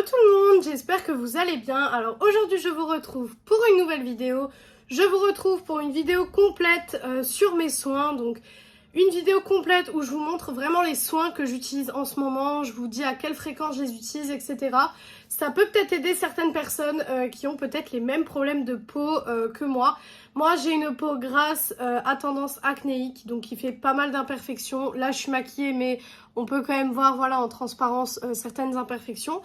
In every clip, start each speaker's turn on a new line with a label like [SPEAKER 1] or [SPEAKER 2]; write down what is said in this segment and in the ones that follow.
[SPEAKER 1] tout le monde, j'espère que vous allez bien. Alors aujourd'hui je vous retrouve pour une nouvelle vidéo. Je vous retrouve pour une vidéo complète sur mes soins. Donc une vidéo complète où je vous montre vraiment les soins que j'utilise en ce moment. Je vous dis à quelle fréquence je les utilise, etc. Ça peut peut-être aider certaines personnes qui ont peut-être les mêmes problèmes de peau que moi. Moi j'ai une peau grasse à tendance acnéique, donc qui fait pas mal d'imperfections. Là je suis maquillée mais on peut quand même voir voilà, en transparence certaines imperfections.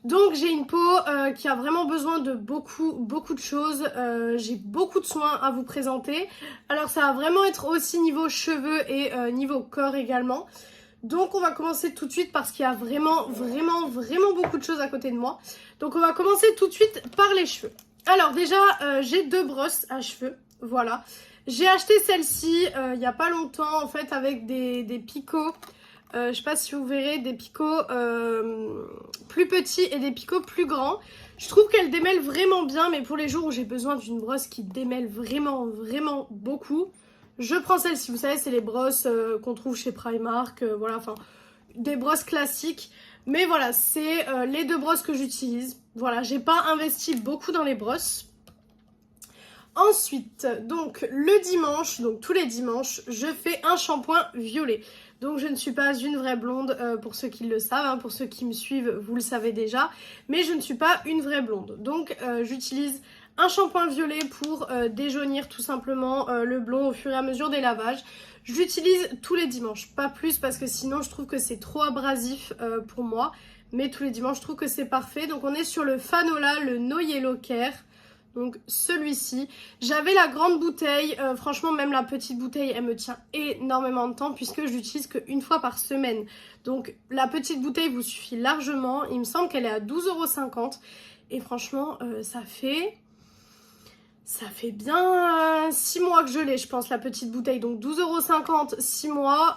[SPEAKER 1] Donc j'ai une peau qui a vraiment besoin de beaucoup de choses. J'ai beaucoup de soins à vous présenter. Alors ça va vraiment être aussi niveau cheveux et niveau corps également. Donc on va commencer tout de suite parce qu'il y a vraiment beaucoup de choses à côté de moi. Donc on va commencer tout de suite par les cheveux. Alors déjà j'ai deux brosses à cheveux, voilà. J'ai acheté celle-ci il n'y a pas longtemps en fait avec des picots. Je sais pas si vous verrez des picots plus petits et des picots plus grands. Je trouve qu'elle démêle vraiment bien, mais pour les jours où j'ai besoin d'une brosse qui démêle vraiment beaucoup, je prends celle-ci. Vous savez, c'est les brosses qu'on trouve chez Primark, voilà, enfin, des brosses classiques. Mais voilà, c'est les deux brosses que j'utilise. Voilà, j'ai pas investi beaucoup dans les brosses. Ensuite, donc le dimanche, donc tous les dimanches, je fais un shampoing violet. Donc je ne suis pas une vraie blonde pour ceux qui le savent, hein, pour ceux qui me suivent, vous le savez déjà. Mais je ne suis pas une vraie blonde. Donc j'utilise un shampoing violet pour déjaunir tout simplement le blond au fur et à mesure des lavages. Je l'utilise tous les dimanches, pas plus parce que sinon je trouve que c'est trop abrasif pour moi. Mais tous les dimanches je trouve que c'est parfait. Donc on est sur le Fanola, le No Yellow Care. Donc celui-ci, j'avais la grande bouteille, franchement même la petite bouteille elle me tient énormément de temps puisque je l'utilise qu'une fois par semaine. Donc la petite bouteille vous suffit largement, il me semble qu'elle est à 12,50 € et franchement ça fait bien 6 mois que je l'ai je pense la petite bouteille. Donc 12,50 €, 6 mois,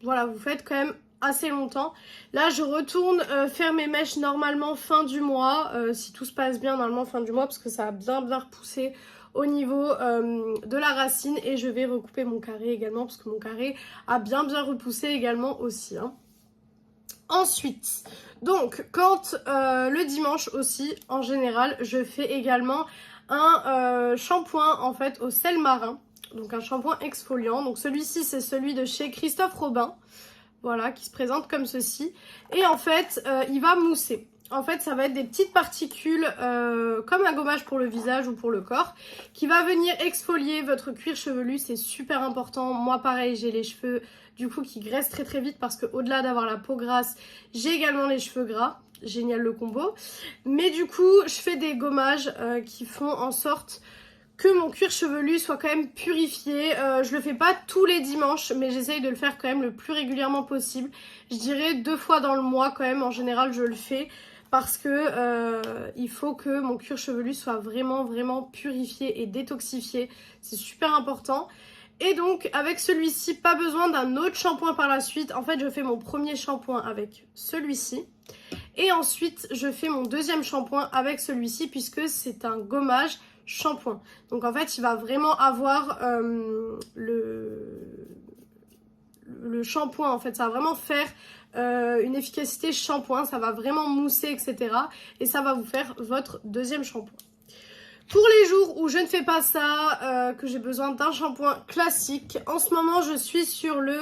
[SPEAKER 1] voilà vous faites quand même assez longtemps. Là je retourne faire mes mèches normalement fin du mois, si tout se passe bien normalement fin du mois parce que ça a bien repoussé au niveau de la racine et je vais recouper mon carré également parce que mon carré a bien repoussé également aussi, hein. Ensuite, donc quand le dimanche aussi en général je fais également un shampoing en fait au sel marin, donc un shampoing exfoliant. Donc celui-ci c'est celui de chez Christophe Robin. Voilà, qui se présente comme ceci. Et en fait, il va mousser. En fait, ça va être des petites particules, comme un gommage pour le visage ou pour le corps, qui va venir exfolier votre cuir chevelu. C'est super important. Moi, pareil, j'ai les cheveux, du coup, qui graissent très vite parce qu'au-delà d'avoir la peau grasse, j'ai également les cheveux gras. Génial le combo. Mais du coup, je fais des gommages qui font en sorte que mon cuir chevelu soit quand même purifié. Je le fais pas tous les dimanches, mais j'essaye de le faire quand même le plus régulièrement possible. Je dirais 2 fois dans le mois quand même, en général je le fais. Parce que il faut que mon cuir chevelu soit vraiment purifié et détoxifié. C'est super important. Et donc avec celui-ci, pas besoin d'un autre shampoing par la suite. En fait je fais mon premier shampoing avec celui-ci. Et ensuite je fais mon deuxième shampoing avec celui-ci puisque c'est un gommage shampoing. Donc en fait il va vraiment avoir le shampoing en fait, ça va vraiment faire une efficacité shampoing, ça va vraiment mousser etc. Et ça va vous faire votre deuxième shampoing. Pour les jours où je ne fais pas ça, que j'ai besoin d'un shampoing classique, en ce moment je suis sur le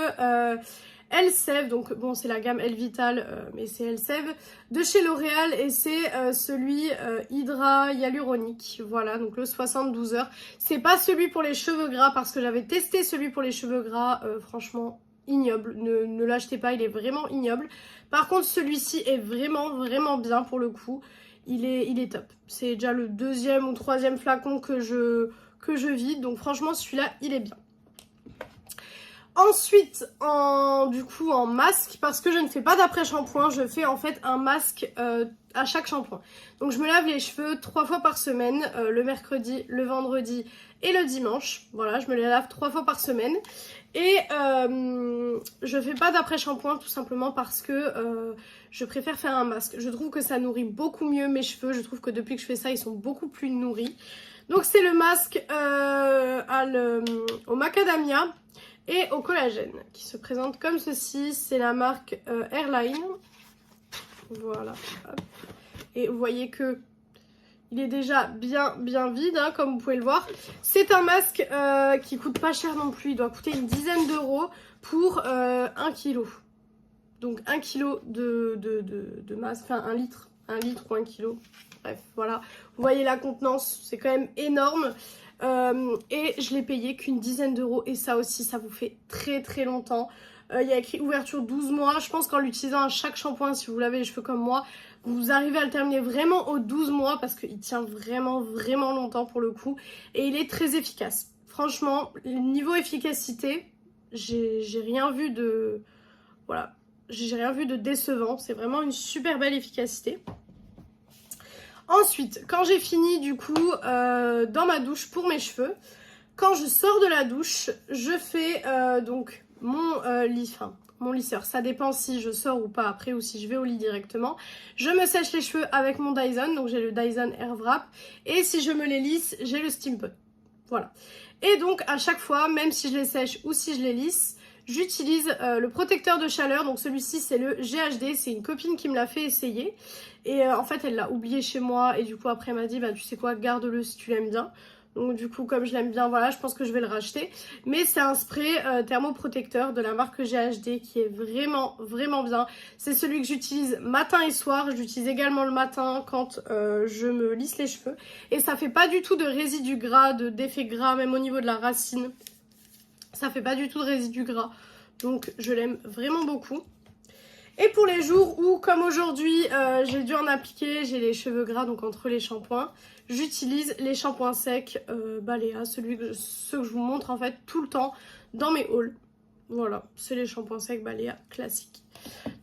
[SPEAKER 1] Elseve, donc bon c'est la gamme Elvital mais c'est Elseve de chez L'Oréal et c'est celui Hydra Hyaluronique, voilà donc le 72 heures. C'est pas celui pour les cheveux gras parce que j'avais testé celui pour les cheveux gras, franchement ignoble, ne l'achetez pas, il est vraiment ignoble. Par contre celui-ci est vraiment bien pour le coup, il est top. C'est déjà le deuxième ou troisième flacon que je vide, donc franchement celui-là il est bien. Ensuite, du coup en masque, parce que je ne fais pas d'après-shampoing, je fais en fait un masque à chaque shampoing. Donc je me lave les cheveux 3 fois par semaine, le mercredi, le vendredi et le dimanche. Voilà, je me les lave 3 fois par semaine. Et je fais pas d'après-shampoing tout simplement parce que je préfère faire un masque. Je trouve que ça nourrit beaucoup mieux mes cheveux, je trouve que depuis que je fais ça, ils sont beaucoup plus nourris. Donc c'est le masque au macadamia et au collagène qui se présente comme ceci. C'est la marque Airline, voilà. Hop. Et vous voyez que il est déjà bien vide, hein, comme vous pouvez le voir. C'est un masque qui coûte pas cher non plus. Il doit coûter une dizaine d'euros pour 1 kg. Donc 1 kg de masque, enfin 1 litre. 1 litre ou 1 kg. Bref, voilà. Vous voyez la contenance, c'est quand même énorme. Et je l'ai payé qu'une dizaine d'euros. Et ça aussi, ça vous fait très longtemps. Il y a écrit ouverture 12 mois. Je pense qu'en l'utilisant à chaque shampoing, si vous lavez les cheveux comme moi, vous arrivez à le terminer vraiment aux 12 mois parce qu'il tient vraiment longtemps pour le coup. Et il est très efficace. Franchement, niveau efficacité, j'ai rien vu de... Voilà, j'ai rien vu de décevant. C'est vraiment une super belle efficacité. Ensuite, quand j'ai fini du coup dans ma douche pour mes cheveux, quand je sors de la douche, je fais donc mon lisseur. Ça dépend si je sors ou pas après ou si je vais au lit directement. Je me sèche les cheveux avec mon Dyson, donc j'ai le Dyson Airwrap. Et si je me les lisse, j'ai le Steam Pot. Voilà. Et donc à chaque fois, même si je les sèche ou si je les lisse, j'utilise le protecteur de chaleur. Donc celui-ci c'est le GHD, c'est une copine qui me l'a fait essayer. Et en fait elle l'a oublié chez moi et du coup après elle m'a dit bah tu sais quoi, garde-le si tu l'aimes bien. Donc du coup comme je l'aime bien, voilà, je pense que je vais le racheter. Mais c'est un spray thermoprotecteur de la marque GHD qui est vraiment bien. C'est celui que j'utilise matin et soir. Je l'utilise également le matin quand je me lisse les cheveux. Et ça fait pas du tout de résidus gras, d'effet gras, même au niveau de la racine. Ça fait pas du tout de résidus gras. Donc je l'aime vraiment beaucoup. Et pour les jours où, comme aujourd'hui, j'ai dû en appliquer, j'ai les cheveux gras, donc entre les shampoings, j'utilise les shampoings secs Balea, ceux que je vous montre en fait tout le temps dans mes hauls. Voilà, c'est les shampoings secs Balea classiques.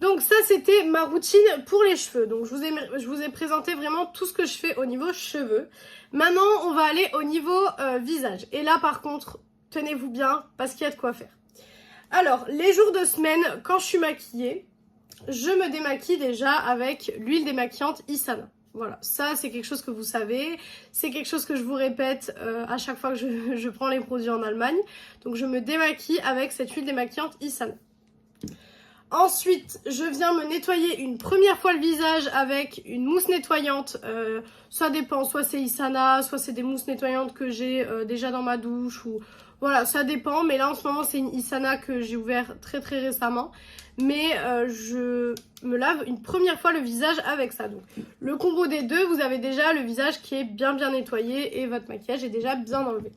[SPEAKER 1] Donc ça, c'était ma routine pour les cheveux. Donc je vous ai présenté vraiment tout ce que je fais au niveau cheveux. Maintenant, on va aller au niveau visage. Et là, par contre, tenez-vous bien parce qu'il y a de quoi faire. Alors, les jours de semaine, quand je suis maquillée, je me démaquille déjà avec l'huile démaquillante Isana. Voilà, ça c'est quelque chose que vous savez, c'est quelque chose que je vous répète à chaque fois que je prends les produits en Allemagne. Donc je me démaquille avec cette huile démaquillante Isana. Ensuite, je viens me nettoyer une première fois le visage avec une mousse nettoyante. Ça dépend, soit c'est Isana, soit c'est des mousses nettoyantes que j'ai déjà dans ma douche. Ou voilà, ça dépend. Mais là, en ce moment, c'est une Isana que j'ai ouvert très récemment. Mais je me lave une première fois le visage avec ça. Donc, le combo des deux, vous avez déjà le visage qui est bien nettoyé et votre maquillage est déjà bien enlevé.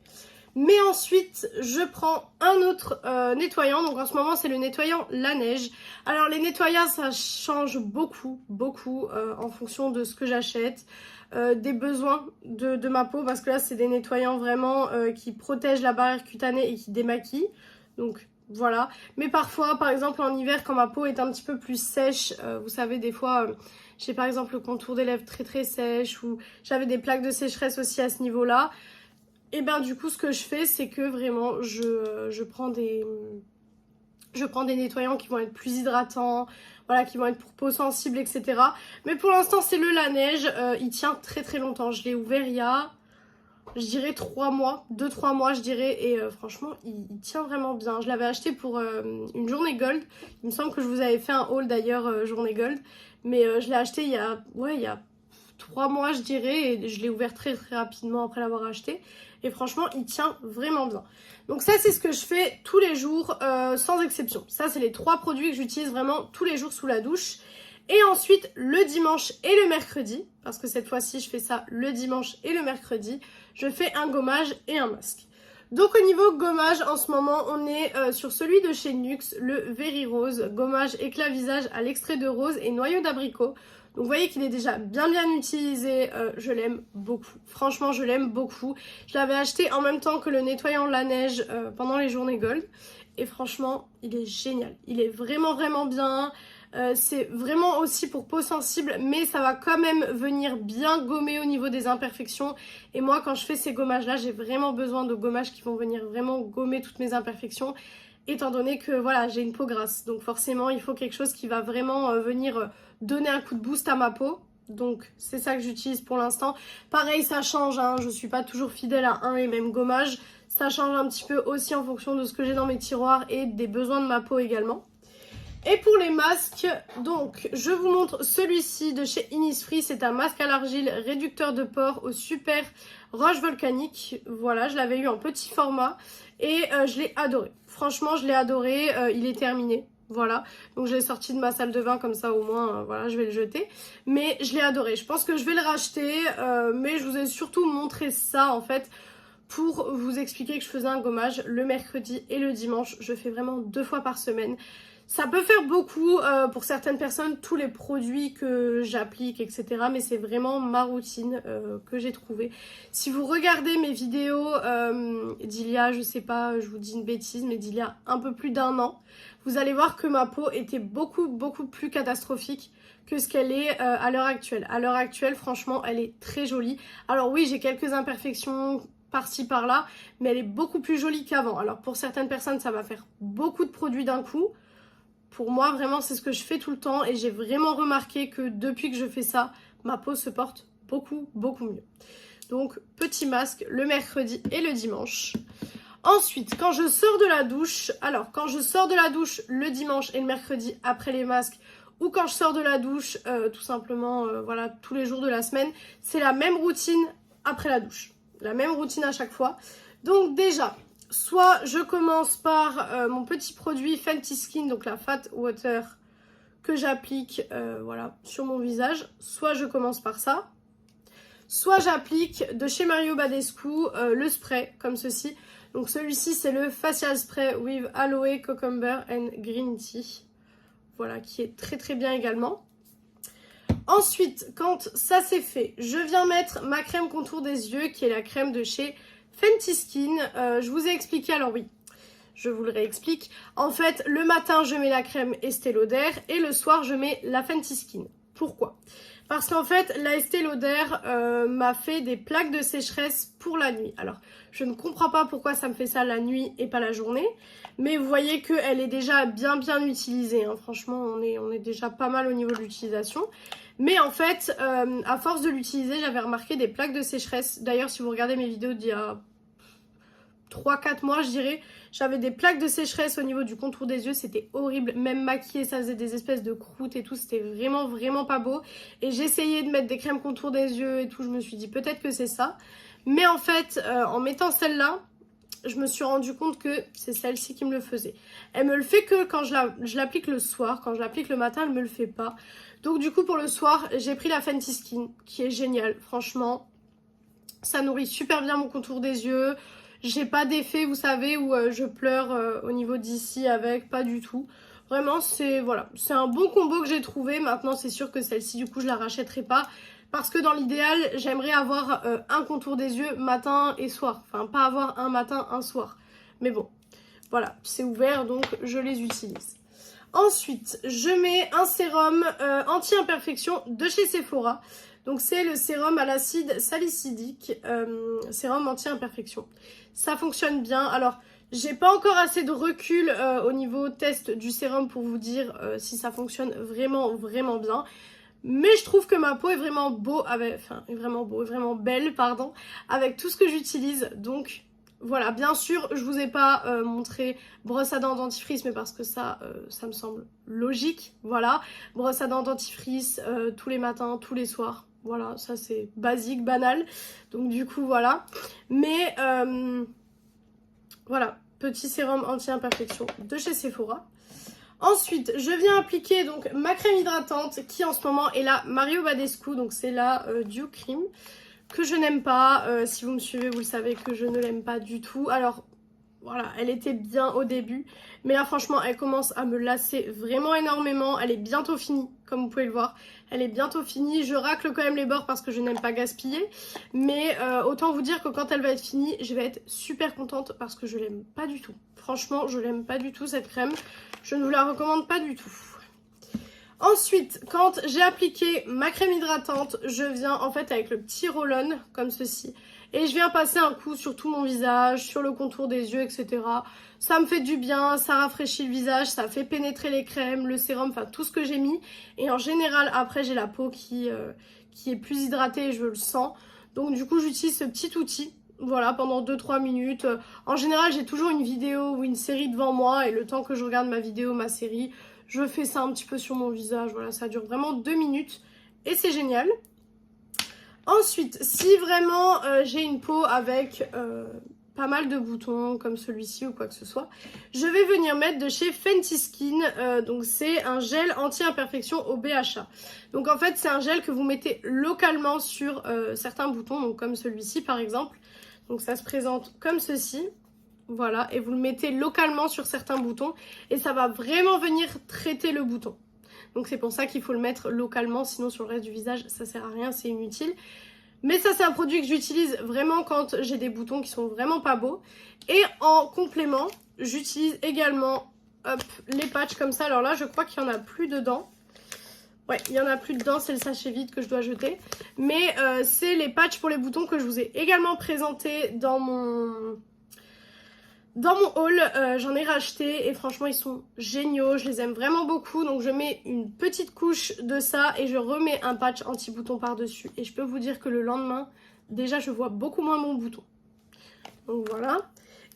[SPEAKER 1] Mais ensuite, je prends un autre nettoyant. Donc en ce moment, c'est le nettoyant La Neige. Alors les nettoyants, ça change beaucoup en fonction de ce que j'achète, des besoins de ma peau. Parce que là, c'est des nettoyants vraiment qui protègent la barrière cutanée et qui démaquillent. Donc voilà. Mais parfois, par exemple en hiver, quand ma peau est un petit peu plus sèche, vous savez, des fois... j'ai par exemple le contour des lèvres très sèche ou j'avais des plaques de sécheresse aussi à ce niveau-là. Et ben du coup ce que je fais c'est que vraiment je prends des nettoyants qui vont être plus hydratants, voilà, qui vont être pour peau sensible, etc. Mais pour l'instant c'est le La Neige, il tient très longtemps. Je l'ai ouvert il y a, je dirais 3 mois, 2-3 mois je dirais, et franchement il tient vraiment bien. Je l'avais acheté pour une journée gold, il me semble que je vous avais fait un haul d'ailleurs journée gold, mais je l'ai acheté il y a 3 mois je dirais, et je l'ai ouvert très rapidement après l'avoir acheté. Et franchement, il tient vraiment bien. Donc ça, c'est ce que je fais tous les jours, sans exception. Ça, c'est les 3 produits que j'utilise vraiment tous les jours sous la douche. Et ensuite, le dimanche et le mercredi, parce que cette fois-ci, je fais ça le dimanche et le mercredi, je fais un gommage et un masque. Donc au niveau gommage, en ce moment, on est sur celui de chez Nuxe, le Very Rose, gommage éclat visage à l'extrait de rose et noyau d'abricot. Donc vous voyez qu'il est déjà bien utilisé, je l'aime beaucoup. Franchement, je l'aime beaucoup. Je l'avais acheté en même temps que le nettoyant La Neige pendant les journées gold. Et franchement, il est génial. Il est vraiment bien. C'est vraiment aussi pour peau sensible, mais ça va quand même venir bien gommer au niveau des imperfections. Et moi, quand je fais ces gommages-là, j'ai vraiment besoin de gommages qui vont venir vraiment gommer toutes mes imperfections. Étant donné que voilà, j'ai une peau grasse. Donc forcément, il faut quelque chose qui va vraiment venir donner un coup de boost à ma peau. Donc c'est ça que j'utilise pour l'instant. Pareil, ça change, hein, je suis pas toujours fidèle à un et même gommage. Ça change un petit peu aussi en fonction de ce que j'ai dans mes tiroirs et des besoins de ma peau également. Et pour les masques, donc je vous montre celui-ci de chez Innisfree. C'est un masque à l'argile réducteur de pores au super roche volcanique. Voilà, je l'avais eu en petit format et je l'ai adoré. Franchement, je l'ai adoré, il est terminé. Voilà, donc je l'ai sorti de ma salle de bain comme ça au moins, voilà, je vais le jeter. Mais je l'ai adoré, je pense que je vais le racheter, mais je vous ai surtout montré ça en fait pour vous expliquer que je faisais un gommage le mercredi et le dimanche. Je fais vraiment 2 fois par semaine. Ça peut faire beaucoup pour certaines personnes, tous les produits que j'applique, etc. Mais c'est vraiment ma routine que j'ai trouvée. Si vous regardez mes vidéos d'il y a, je sais pas, je vous dis une bêtise, mais d'il y a un peu plus d'1 an, vous allez voir que ma peau était beaucoup plus catastrophique que ce qu'elle est à l'heure actuelle. À l'heure actuelle, franchement, elle est très jolie. Alors oui, j'ai quelques imperfections par-ci par-là, mais elle est beaucoup plus jolie qu'avant. Alors pour certaines personnes, ça va faire beaucoup de produits d'un coup. Pour moi, vraiment, c'est ce que je fais tout le temps et j'ai vraiment remarqué que depuis que je fais ça, ma peau se porte beaucoup mieux. Donc, petit masque le mercredi et le dimanche. Ensuite, quand je sors de la douche, alors quand je sors de la douche le dimanche et le mercredi après les masques, ou quand je sors de la douche, tout simplement, voilà, tous les jours de la semaine, c'est la même routine après la douche. La même routine à chaque fois. Donc déjà, soit je commence par mon petit produit Fenty Skin, donc la Fat Water que j'applique voilà, sur mon visage. Soit je commence par ça. Soit j'applique de chez Mario Badescu le spray comme ceci. Donc celui-ci c'est le Facial Spray with Aloe, Cucumber and Green Tea. Voilà, qui est très bien également. Ensuite, quand ça c'est fait, je viens mettre ma crème contour des yeux qui est la crème de chez Fenty Skin. Je vous ai expliqué, alors oui, je vous le réexplique. En fait, le matin, je mets la crème Estée Lauder et le soir, je mets la Fenty Skin. Pourquoi ? Parce qu'en fait, la Estée Lauder m'a fait des plaques de sécheresse pour la nuit. Alors, je ne comprends pas pourquoi ça me fait ça la nuit et pas la journée. Mais vous voyez qu'elle est déjà bien utilisée. Hein. Franchement, on est déjà pas mal au niveau de l'utilisation. Mais en fait, à force de l'utiliser, j'avais remarqué des plaques de sécheresse. D'ailleurs, si vous regardez mes vidéos d'il y a 3-4 mois, je dirais, j'avais des plaques de sécheresse au niveau du contour des yeux. C'était horrible. Même maquillée, ça faisait des espèces de croûtes et tout. C'était vraiment pas beau. Et j'essayais de mettre des crèmes contour des yeux et tout. Je me suis dit peut-être que c'est ça. Mais en fait, en mettant celle-là, je me suis rendu compte que c'est celle-ci qui me le faisait. Elle me le fait que quand je l'applique le soir. Quand je l'applique le matin, elle me le fait pas. Donc du coup, pour le soir, j'ai pris la Fenty Skin, qui est géniale. Franchement, ça nourrit super bien mon contour des yeux. J'ai pas d'effet, vous savez, où je pleure au niveau d'ici avec, pas du tout. Vraiment, c'est voilà, c'est un bon combo que j'ai trouvé. Maintenant, c'est sûr que celle-ci, du coup, je la rachèterai pas. Parce que dans l'idéal, j'aimerais avoir un contour des yeux matin et soir. Enfin, pas avoir un matin, un soir. Mais bon, voilà, c'est ouvert, donc je les utilise. Ensuite, je mets un sérum anti-imperfection de chez Sephora. Donc c'est le sérum à l'acide salicylique, sérum anti-imperfection. Ça fonctionne bien. Alors, j'ai pas encore assez de recul au niveau test du sérum pour vous dire si ça fonctionne vraiment bien. Mais je trouve que ma peau est vraiment vraiment belle, pardon, avec tout ce que j'utilise. Donc voilà, bien sûr, je vous ai pas montré brosse à dents dentifrice, mais parce que ça me semble logique. Voilà, brosse à dents dentifrice tous les matins, tous les soirs. Voilà, ça c'est basique, banal. Donc du coup, voilà. Mais voilà, petit sérum anti-imperfection de chez Sephora. Ensuite, je viens appliquer donc ma crème hydratante qui en ce moment est la Mario Badescu. Donc c'est la Dew Cream que je n'aime pas. Si vous me suivez, vous le savez que je ne l'aime pas du tout. Alors voilà, elle était bien au début. Mais là franchement, elle commence à me lasser vraiment énormément. Elle est bientôt finie, comme vous pouvez le voir. Elle est bientôt finie. Je racle quand même les bords parce que je n'aime pas gaspiller. Mais autant vous dire que quand elle va être finie, je vais être super contente parce que je l'aime pas du tout. Franchement, je l'aime pas du tout cette crème. Je ne vous la recommande pas du tout. Ensuite, quand j'ai appliqué ma crème hydratante, je viens en fait avec le petit roll-on comme ceci. Et je viens passer un coup sur tout mon visage, sur le contour des yeux, etc. Ça me fait du bien, ça rafraîchit le visage, ça fait pénétrer les crèmes, le sérum, enfin tout ce que j'ai mis. Et en général, après j'ai la peau qui est plus hydratée et je le sens. Donc du coup, j'utilise ce petit outil voilà, pendant 2-3 minutes. En général, j'ai toujours une vidéo ou une série devant moi et le temps que je regarde ma vidéo, ma série, je fais ça un petit peu sur mon visage. Voilà, ça dure vraiment 2 minutes et c'est génial. Ensuite, si vraiment j'ai une peau avec pas mal de boutons comme celui-ci ou quoi que ce soit, je vais venir mettre de chez Fenty Skin. Donc c'est un gel anti-imperfection au BHA. Donc en fait c'est un gel que vous mettez localement sur certains boutons, donc comme celui-ci par exemple. Donc ça se présente comme ceci. Voilà, et vous le mettez localement sur certains boutons et ça va vraiment venir traiter le bouton. Donc c'est pour ça qu'il faut le mettre localement, sinon sur le reste du visage ça sert à rien, c'est inutile. Mais ça c'est un produit que j'utilise vraiment quand j'ai des boutons qui sont vraiment pas beaux. Et en complément, j'utilise également hop, les patchs comme ça. Alors là je crois qu'il y en a plus dedans. Ouais, il y en a plus dedans, c'est le sachet vide que je dois jeter. Mais c'est les patchs pour les boutons que je vous ai également présentés dans mon haul. J'en ai racheté et franchement ils sont géniaux, je les aime vraiment beaucoup. Donc je mets une petite couche de ça et je remets un patch anti-bouton par dessus. Et je peux vous dire que le lendemain, déjà je vois beaucoup moins mon bouton. Donc voilà.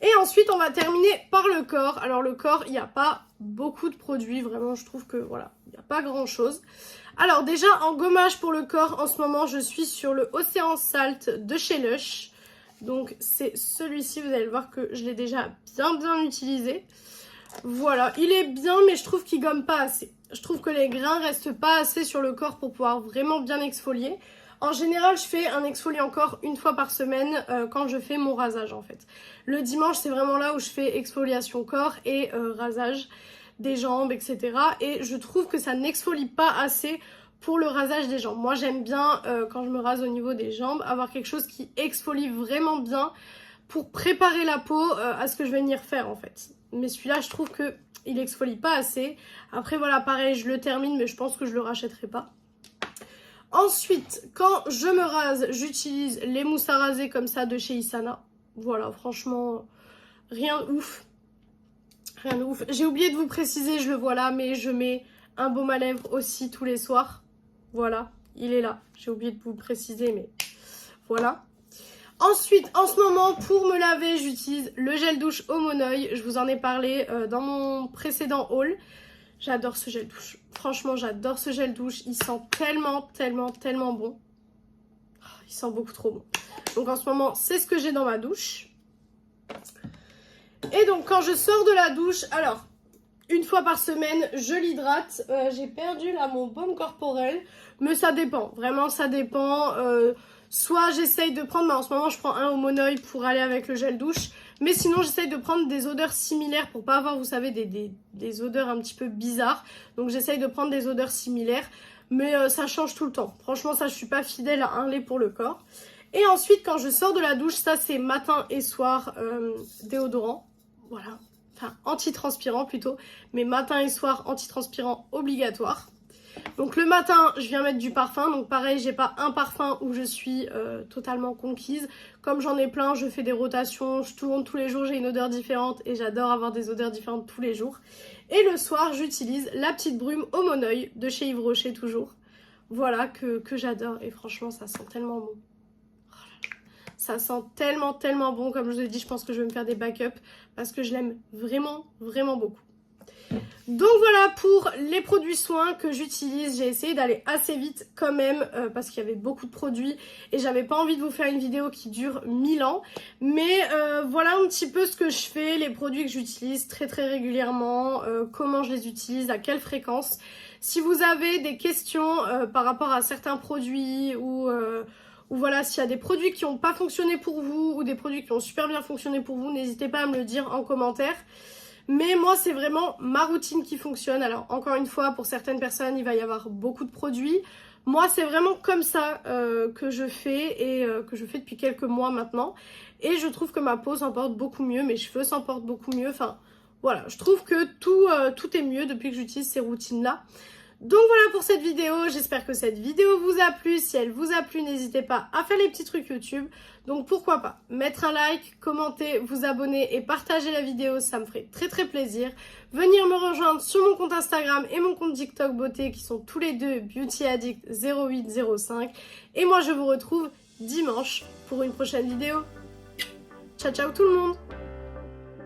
[SPEAKER 1] Et ensuite on va terminer par le corps. Alors le corps, il n'y a pas beaucoup de produits, vraiment je trouve que voilà, il n'y a pas grand chose. Alors déjà en gommage pour le corps, en ce moment je suis sur le Océan Salt de chez Lush. Donc c'est celui-ci, vous allez le voir que je l'ai déjà bien utilisé. Voilà, il est bien mais je trouve qu'il gomme pas assez. Je trouve que les grains restent pas assez sur le corps pour pouvoir vraiment bien exfolier. En général, je fais un exfoliant corps une fois par semaine quand je fais mon rasage en fait. Le dimanche, c'est vraiment là où je fais exfoliation corps et rasage des jambes, etc. Et je trouve que ça n'exfolie pas assez pour le rasage des jambes. Moi j'aime bien quand je me rase au niveau des jambes avoir quelque chose qui exfolie vraiment bien pour préparer la peau à ce que je vais venir faire en fait. Mais celui-là je trouve que il exfolie pas assez. Après voilà pareil je le termine mais je pense que je le rachèterai pas. Ensuite quand je me rase j'utilise les mousses à raser comme ça de chez Isana. Voilà franchement rien de ouf. Rien de ouf. J'ai oublié de vous préciser, je le vois là, mais je mets un baume à lèvres aussi tous les soirs. Voilà, il est là. J'ai oublié de vous le préciser, mais voilà. Ensuite, en ce moment, pour me laver, j'utilise le gel douche Homonoï. Je vous en ai parlé dans mon précédent haul. J'adore ce gel douche. Franchement, j'adore ce gel douche. Il sent tellement bon. Oh, il sent beaucoup trop bon. Donc en ce moment, c'est ce que j'ai dans ma douche. Et donc, quand je sors de la douche, alors... Une fois par semaine, je l'hydrate. J'ai perdu là mon baume corporel. Mais ça dépend. Vraiment, ça dépend. Soit j'essaye de prendre... en ce moment, je prends un Homonoï pour aller avec le gel douche. Mais sinon, j'essaye de prendre des odeurs similaires pour pas avoir, vous savez, des odeurs un petit peu bizarres. Donc, j'essaye de prendre des odeurs similaires. Mais ça change tout le temps. Franchement, ça, je suis pas fidèle à un lait pour le corps. Et ensuite, quand je sors de la douche, ça, c'est matin et soir déodorant. Voilà. Enfin, anti-transpirant plutôt, mais matin et soir anti-transpirant obligatoire. Donc le matin, je viens mettre du parfum, donc pareil, j'ai pas un parfum où je suis totalement conquise. Comme j'en ai plein, je fais des rotations, je tourne tous les jours, j'ai une odeur différente et j'adore avoir des odeurs différentes tous les jours. Et le soir, j'utilise la petite brume Homonoï de chez Yves Rocher toujours. Voilà, que j'adore et franchement, ça sent tellement bon. Ça sent tellement bon, comme je vous ai dit, je pense que je vais me faire des backups parce que je l'aime vraiment beaucoup. Donc voilà pour les produits soins que j'utilise. J'ai essayé d'aller assez vite quand même parce qu'il y avait beaucoup de produits et j'avais pas envie de vous faire une vidéo qui dure 1000 ans. Mais voilà un petit peu ce que je fais, les produits que j'utilise très régulièrement, comment je les utilise, à quelle fréquence. Si vous avez des questions par rapport à certains produits ou voilà, s'il y a des produits qui n'ont pas fonctionné pour vous ou des produits qui ont super bien fonctionné pour vous, n'hésitez pas à me le dire en commentaire. Mais moi, c'est vraiment ma routine qui fonctionne. Alors, encore une fois, pour certaines personnes, il va y avoir beaucoup de produits. Moi, c'est vraiment comme ça que je fais et que je fais depuis quelques mois maintenant. Et je trouve que ma peau s'en porte beaucoup mieux, mes cheveux s'en portent beaucoup mieux. Enfin, voilà, je trouve que tout est mieux depuis que j'utilise ces routines-là. Donc voilà pour cette vidéo, j'espère que cette vidéo vous a plu. Si elle vous a plu, n'hésitez pas à faire les petits trucs YouTube. Donc pourquoi pas mettre un like, commenter, vous abonner et partager la vidéo, ça me ferait très plaisir. Venir me rejoindre sur mon compte Instagram et mon compte TikTok beauté qui sont tous les deux BeautyAddict0805. Et moi je vous retrouve dimanche pour une prochaine vidéo. Ciao ciao tout le monde!